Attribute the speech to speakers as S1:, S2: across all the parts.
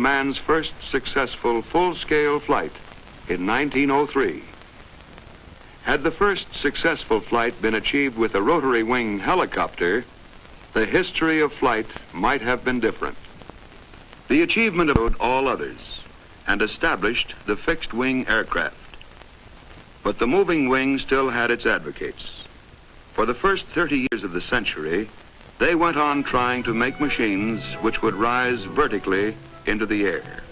S1: man's first successful full-scale flight in 1903. Had the first successful flight been achieved with a rotary wing helicopter, the history of flight might have been different. The achievement of all others and established the fixed-wing aircraft. But the moving wing still had its advocates. For the first 30 years of the century, they went on trying to make machines which would rise vertically into the air.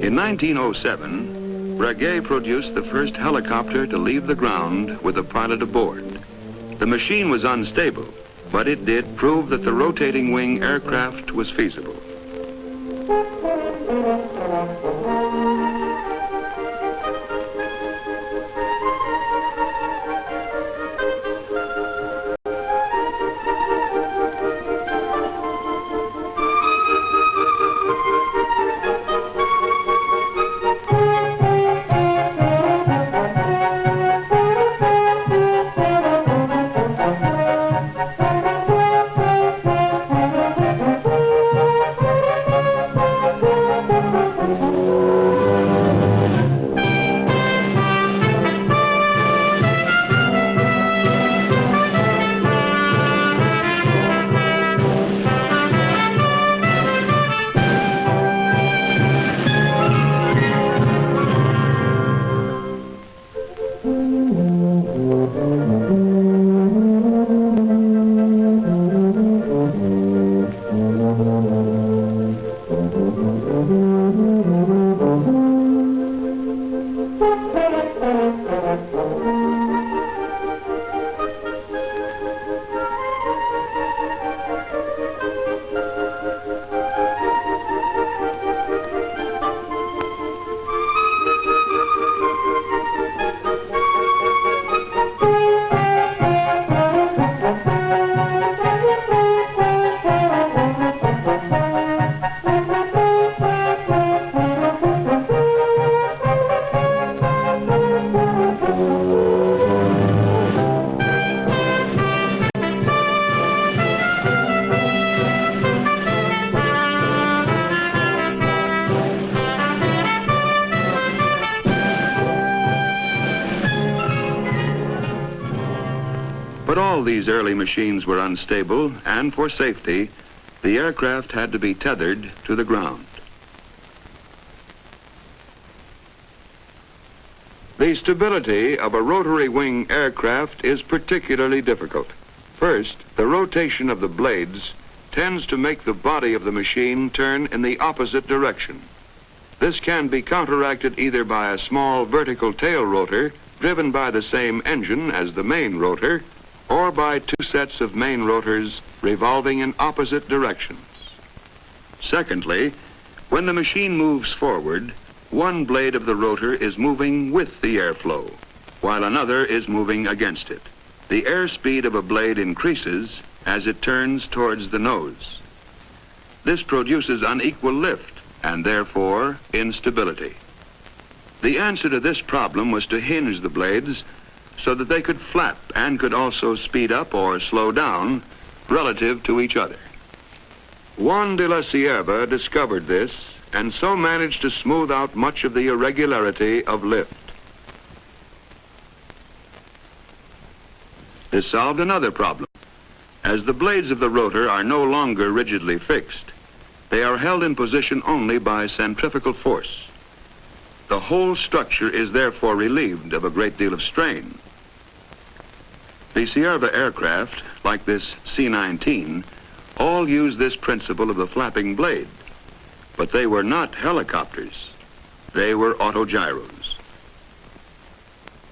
S1: In 1907, Breguet produced the first helicopter to leave the ground with a pilot aboard. The machine was unstable, but it did prove that the rotating wing aircraft was feasible. But all these early machines were unstable, and for safety, the aircraft had to be tethered to the ground. The stability of a rotary wing aircraft is particularly difficult. First, the rotation of the blades tends to make the body of the machine turn in the opposite direction. This can be counteracted either by a small vertical tail rotor driven by the same engine as the main rotor, or by two sets of main rotors revolving in opposite directions. Secondly, when the machine moves forward, one blade of the rotor is moving with the airflow, while another is moving against it. The airspeed of a blade increases as it turns towards the nose. This produces unequal lift and therefore instability. The answer to this problem was to hinge the blades so that they could flap and could also speed up or slow down relative to each other. Juan de la Cierva discovered this and so managed to smooth out much of the irregularity of lift. This solved another problem. As the blades of the rotor are no longer rigidly fixed, They are held in position only by centrifugal force. The whole structure is therefore relieved of a great deal of strain. The Cierva aircraft, like this C-19, all use this principle of the flapping blade, but they were not helicopters. They were autogyros.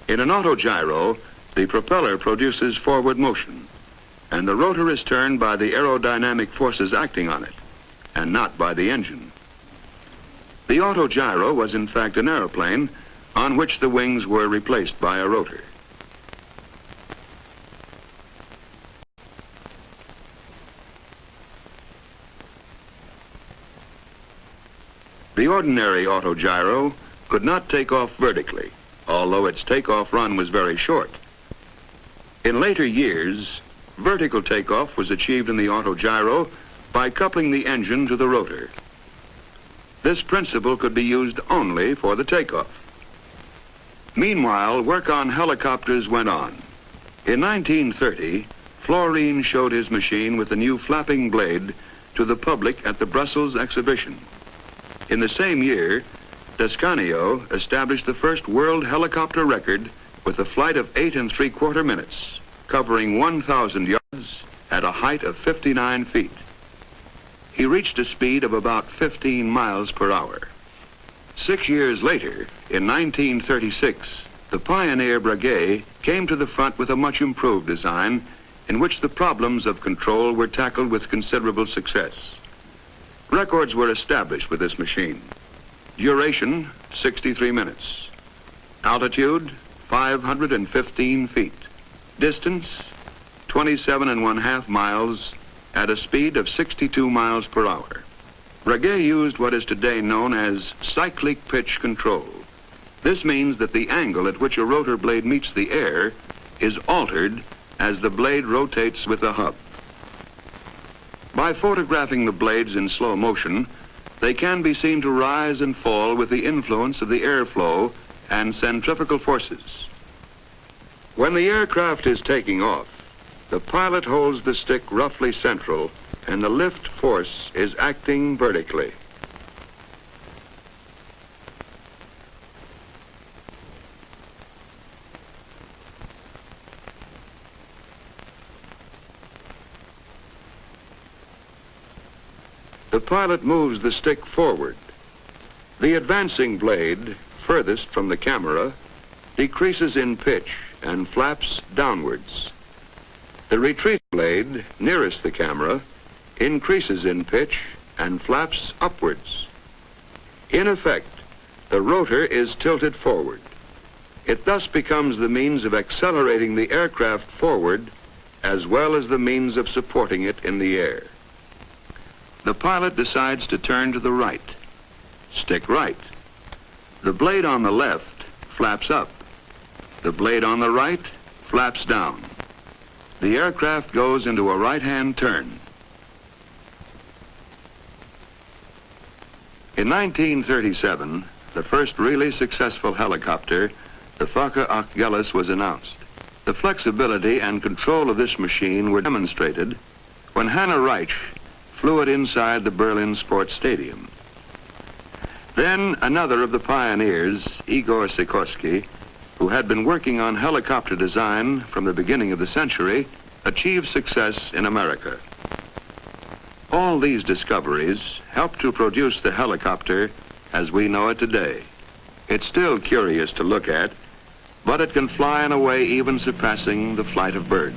S1: In an autogyro, the propeller produces forward motion, and the rotor is turned by the aerodynamic forces acting on it, and not by the engine. The autogyro was in fact an airplane on which the wings were replaced by a rotor. The ordinary autogyro could not take off vertically, although its takeoff run was very short. In later years, vertical takeoff was achieved in the autogyro by coupling the engine to the rotor. This principle could be used only for the takeoff. Meanwhile, work on helicopters went on. In 1930, Florine showed his machine with the new flapping blade to the public at the Brussels exhibition. In the same year, Descanio established the first world helicopter record with a flight of 8 3/4 minutes, covering 1,000 yards at a height of 59 feet. He reached a speed of about 15 miles per hour. 6 years later, in 1936, the pioneer Breguet came to the front with a much improved design in which the problems of control were tackled with considerable success. Records were established with this machine. Duration, 63 minutes. Altitude, 515 feet. Distance, 27½ miles at a speed of 62 miles per hour. Breguet used what is today known as cyclic pitch control. This means that the angle at which a rotor blade meets the air is altered as the blade rotates with the hub. By photographing the blades in slow motion, they can be seen to rise and fall with the influence of the airflow and centrifugal forces. When the aircraft is taking off, the pilot holds the stick roughly central and the lift force is acting vertically. The pilot moves the stick forward. The advancing blade, furthest from the camera, decreases in pitch and flaps downwards. The retreat blade, nearest the camera, increases in pitch and flaps upwards. In effect, the rotor is tilted forward. It thus becomes the means of accelerating the aircraft forward as well as the means of supporting it in the air. The pilot decides to turn to the right. Stick right. The blade on the left flaps up. The blade on the right flaps down. The aircraft goes into a right-hand turn. In 1937, the first really successful helicopter, the Fokker-Achilles, was announced. The flexibility and control of this machine were demonstrated when Hanna Reich flew it inside the Berlin Sports Stadium. Then another of the pioneers, Igor Sikorsky, who had been working on helicopter design from the beginning of the century, achieved success in America. All these discoveries helped to produce the helicopter as we know it today. It's still curious to look at, but it can fly in a way even surpassing the flight of birds.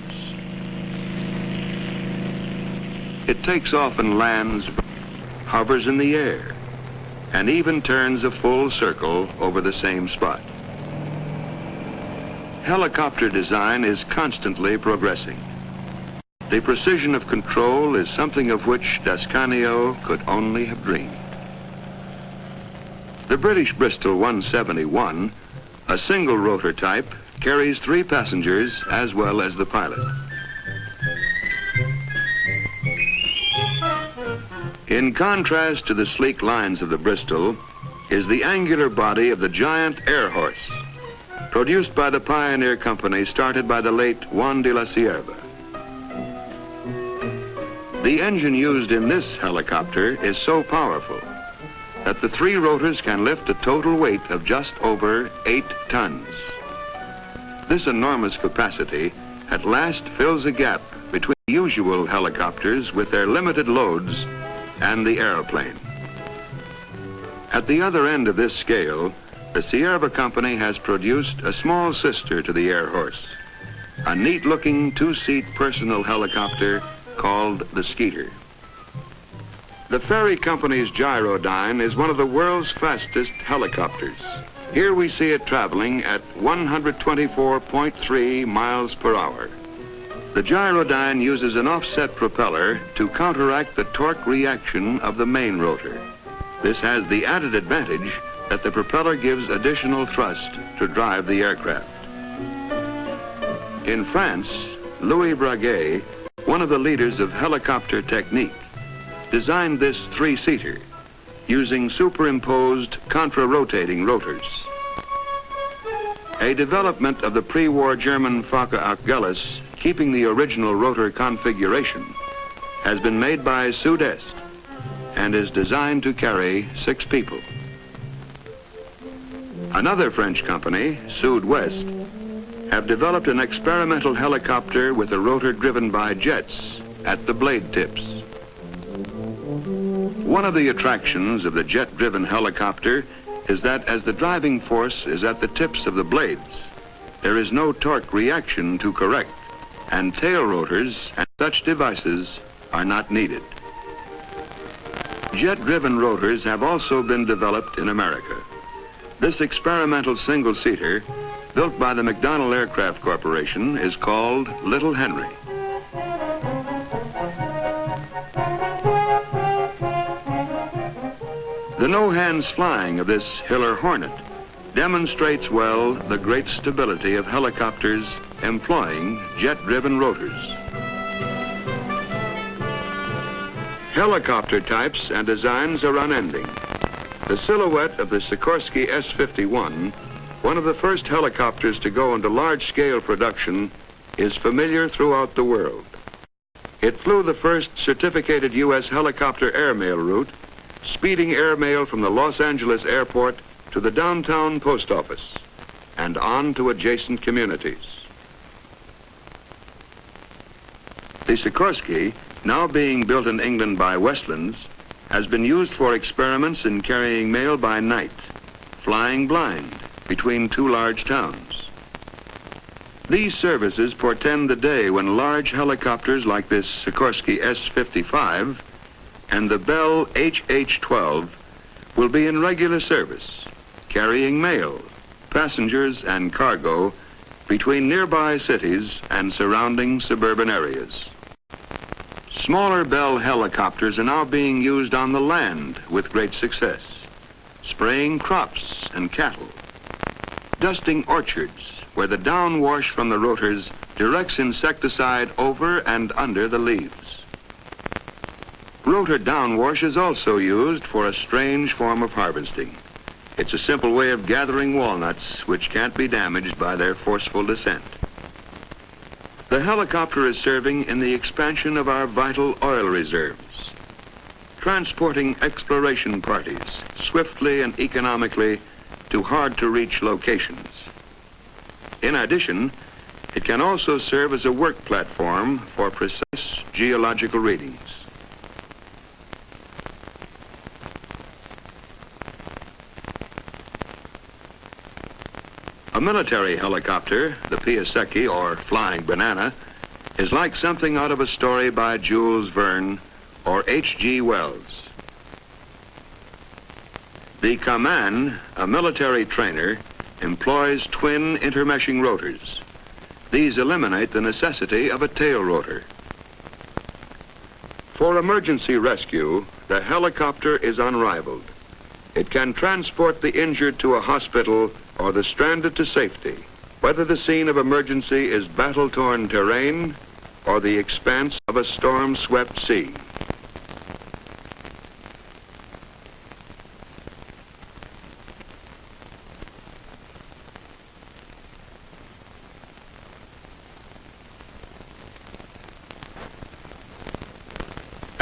S1: It takes off and lands, hovers in the air, and even turns a full circle over the same spot. Helicopter design is constantly progressing. The precision of control is something of which Descanio could only have dreamed. The British Bristol 171, a single rotor type, carries 3 passengers as well as the pilot. In contrast to the sleek lines of the Bristol is the angular body of the giant air horse, produced by the pioneer company started by the late Juan de la Cierva. The engine used in this helicopter is so powerful that the three rotors can lift a total weight of just over 8 tons. This enormous capacity at last fills a gap between usual helicopters with their limited loads and the airplane. At the other end of this scale, the Sierra Company has produced a small sister to the Air Horse, a neat-looking two-seat personal helicopter called the Skeeter. The Ferry Company's Gyrodyne is one of the world's fastest helicopters. Here we see it traveling at 124.3 miles per hour. The Gyrodyne uses an offset propeller to counteract the torque reaction of the main rotor. This has the added advantage that the propeller gives additional thrust to drive the aircraft. In France, Louis Breguet, one of the leaders of helicopter technique, designed this three-seater using superimposed contra-rotating rotors. A development of the pre-war German Fokker Achilles keeping the original rotor configuration has been made by Sud-Est and is designed to carry 6 people. Another French company, Sud-West, have developed an experimental helicopter with a rotor driven by jets at the blade tips. One of the attractions of the jet-driven helicopter is that as the driving force is at the tips of the blades, there is no torque reaction to correct, and tail rotors and such devices are not needed. Jet-driven rotors have also been developed in America. This experimental single-seater, built by the McDonnell Aircraft Corporation, is called Little Henry. The no-hands flying of this Hiller Hornet demonstrates well the great stability of helicopters employing jet-driven rotors. Helicopter types and designs are unending. The silhouette of the Sikorsky S-51, one of the first helicopters to go into large-scale production, is familiar throughout the world. It flew the first certificated U.S. helicopter airmail route, speeding airmail from the Los Angeles airport to the downtown post office and on to adjacent communities. The Sikorsky, now being built in England by Westlands, has been used for experiments in carrying mail by night, flying blind between 2 large towns. These services portend the day when large helicopters like this Sikorsky S-55 and the Bell HH-12 will be in regular service, carrying mail, passengers, and cargo between nearby cities and surrounding suburban areas. Smaller Bell helicopters are now being used on the land with great success, spraying crops and cattle, dusting orchards where the downwash from the rotors directs insecticide over and under the leaves. Rotor downwash is also used for a strange form of harvesting. It's a simple way of gathering walnuts which can't be damaged by their forceful descent. The helicopter is serving in the expansion of our vital oil reserves, transporting exploration parties swiftly and economically to hard-to-reach locations. In addition, it can also serve as a work platform for precise geological readings. A military helicopter, the Piasecki, or Flying Banana, is like something out of a story by Jules Verne or H.G. Wells. The Kaman, a military trainer, employs twin intermeshing rotors. These eliminate the necessity of a tail rotor. For emergency rescue, the helicopter is unrivaled. It can transport the injured to a hospital or the stranded to safety, whether the scene of emergency is battle-torn terrain or the expanse of a storm-swept sea.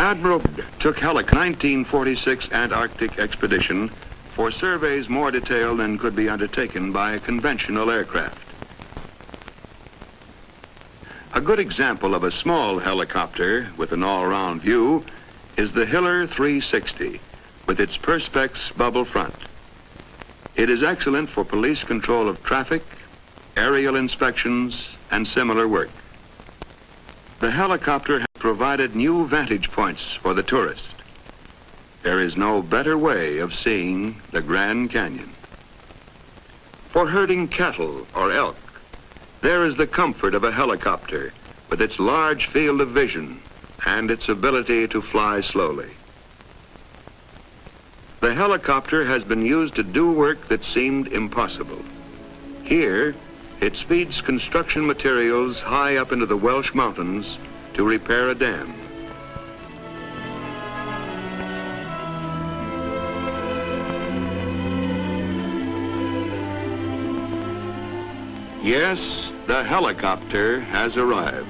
S1: Admiral took 1946 Antarctic expedition for surveys more detailed than could be undertaken by a conventional aircraft. A good example of a small helicopter with an all-round view is the Hiller 360 with its Perspex bubble front. It is excellent for police control of traffic, aerial inspections, and similar work. The helicopter has provided new vantage points for the tourist. There is no better way of seeing the Grand Canyon. For herding cattle or elk, there is the comfort of a helicopter with its large field of vision and its ability to fly slowly. The helicopter has been used to do work that seemed impossible. Here, it speeds construction materials high up into the Welsh mountains to repair a dam. Yes, the helicopter has arrived.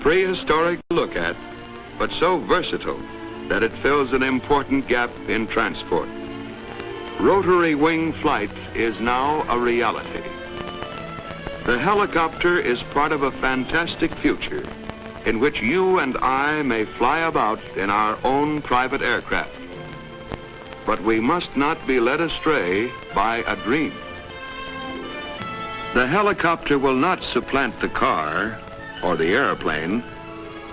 S1: Prehistoric to look at, but so versatile that it fills an important gap in transport. Rotary wing flight is now a reality. The helicopter is part of a fantastic future in which you and I may fly about in our own private aircraft. But we must not be led astray by a dream. The helicopter will not supplant the car or the airplane,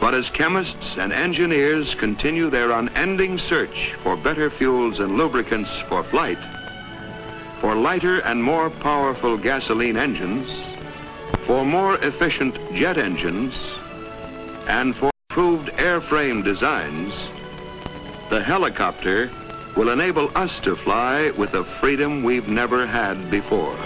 S1: but as chemists and engineers continue their unending search for better fuels and lubricants for flight, for lighter and more powerful gasoline engines, for more efficient jet engines, and for improved airframe designs, the helicopter will enable us to fly with a freedom we've never had before.